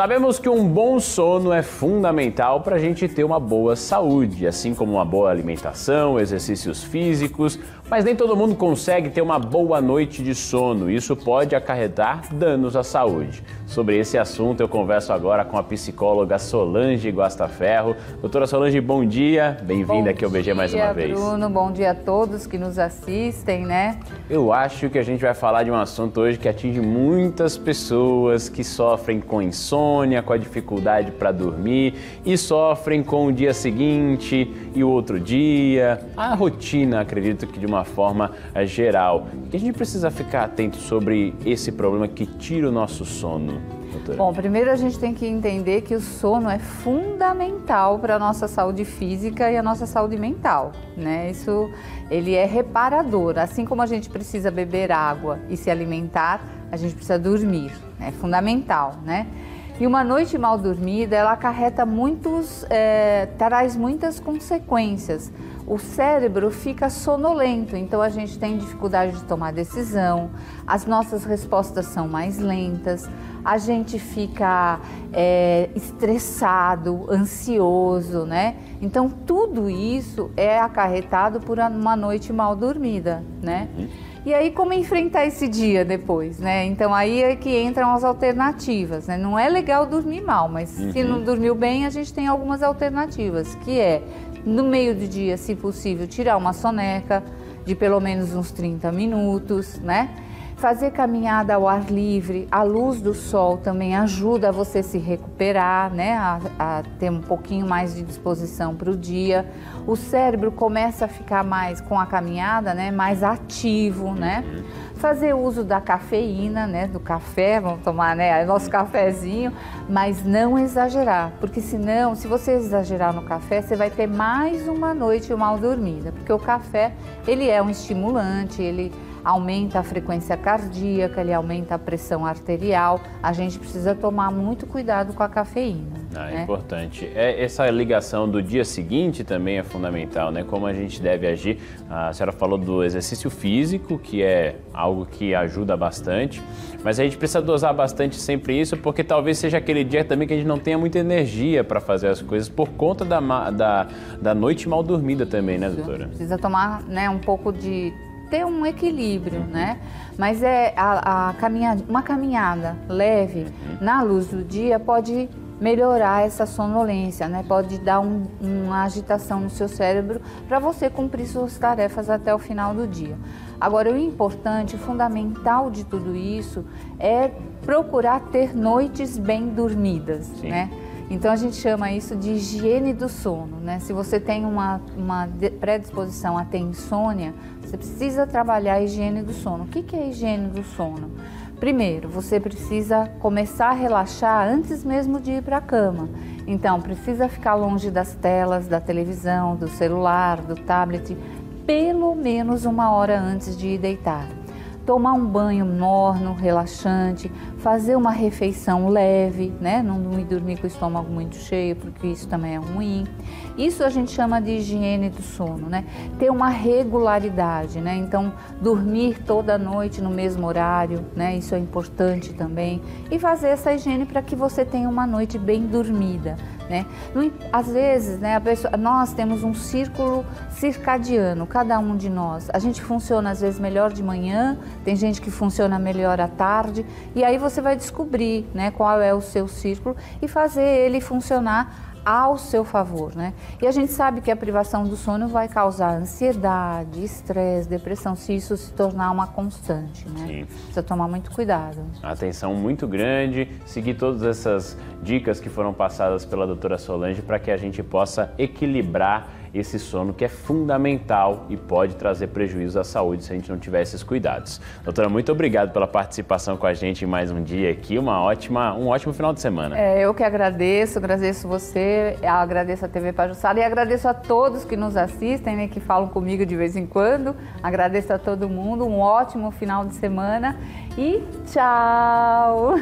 Sabemos que um bom sono é fundamental para a gente ter uma boa saúde, assim como uma boa alimentação, exercícios físicos, mas nem todo mundo consegue ter uma boa noite de sono. Isso pode acarretar danos à saúde. Sobre esse assunto eu converso agora com a psicóloga Solange Guastaferro. Doutora Solange, bom dia, bem-vinda aqui ao BG mais uma vez. Bom dia, Bruno, bom dia a todos que nos assistem, né? Eu acho que a gente vai falar de um assunto hoje que atinge muitas pessoas que sofrem com insônia, com a dificuldade para dormir e sofrem com o dia seguinte e o outro dia, a rotina, acredito que de uma forma geral. E a gente precisa ficar atento sobre esse problema que tira o nosso sono, doutora. Bom, primeiro a gente tem que entender que o sono é fundamental para a nossa saúde física e a nossa saúde mental, né? Ele é reparador, assim como a gente precisa beber água e se alimentar, a gente precisa dormir, é fundamental, né? E uma noite mal dormida, ela acarreta traz muitas consequências. O cérebro fica sonolento, então a gente tem dificuldade de tomar decisão, as nossas respostas são mais lentas, a gente fica estressado, ansioso, né? Então tudo isso é acarretado por uma noite mal dormida, né? E aí, como enfrentar esse dia depois, né? Então, aí é que entram as alternativas, né? Não é legal dormir mal, mas se não dormiu bem, a gente tem algumas alternativas, que é, no meio do dia, se possível, tirar uma soneca de pelo menos uns 30 minutos, né? Fazer caminhada ao ar livre, a luz do sol também ajuda você se recuperar, né? A ter um pouquinho mais de disposição para o dia. O cérebro começa a ficar mais, com a caminhada, né? Mais ativo, né? Fazer uso da cafeína, né? Do café, vamos tomar, né? Nosso cafezinho, mas não exagerar, porque senão, se você exagerar no café, você vai ter mais uma noite mal dormida, porque o café, ele é um estimulante, ele aumenta a frequência cardíaca, ele aumenta a pressão arterial. A gente precisa tomar muito cuidado com a cafeína. É importante. Essa ligação do dia seguinte também é fundamental, né? Como a gente deve agir. A senhora falou do exercício físico, que é algo que ajuda bastante, mas a gente precisa dosar bastante sempre isso, porque talvez seja aquele dia também que a gente não tenha muita energia para fazer as coisas por conta da noite mal dormida também, né, doutora? Precisa tomar, né, um pouco de... ter um equilíbrio, né? Mas uma caminhada leve na luz do dia pode melhorar essa sonolência, né? Pode dar uma agitação no seu cérebro para você cumprir suas tarefas até o final do dia. Agora, o importante, o fundamental de tudo isso é procurar ter noites bem dormidas, né? Então a gente chama isso de higiene do sono, né? Se você tem uma predisposição a ter insônia, você precisa trabalhar a higiene do sono. O que é a higiene do sono? Primeiro, você precisa começar a relaxar antes mesmo de ir para a cama. Então, precisa ficar longe das telas, da televisão, do celular, do tablet, pelo menos 1 hora antes de ir deitar. Tomar um banho morno, relaxante, fazer uma refeição leve, né? Não ir dormir com o estômago muito cheio, porque isso também é ruim. Isso a gente chama de higiene do sono, né? Ter uma regularidade, né? Então, dormir toda noite no mesmo horário, né? Isso é importante também. E fazer essa higiene para que você tenha uma noite bem dormida, né? Às vezes, né, nós temos um círculo circadiano, cada um de nós. A gente funciona às vezes melhor de manhã, tem gente que funciona melhor à tarde, e aí você vai descobrir, né, qual é o seu círculo e fazer ele funcionar ao seu favor, né? E a gente sabe que a privação do sono vai causar ansiedade, estresse, depressão, se isso se tornar uma constante, né? Sim. Precisa tomar muito cuidado. Atenção muito grande, seguir todas essas dicas que foram passadas pela doutora Solange para que a gente possa equilibrar esse sono que é fundamental e pode trazer prejuízo à saúde se a gente não tiver esses cuidados. Doutora, muito obrigado pela participação com a gente em mais um dia aqui, um ótimo final de semana. Eu que agradeço você, agradeço a TV Pajuçara e agradeço a todos que nos assistem, né, que falam comigo de vez em quando. Agradeço a todo mundo, um ótimo final de semana e tchau!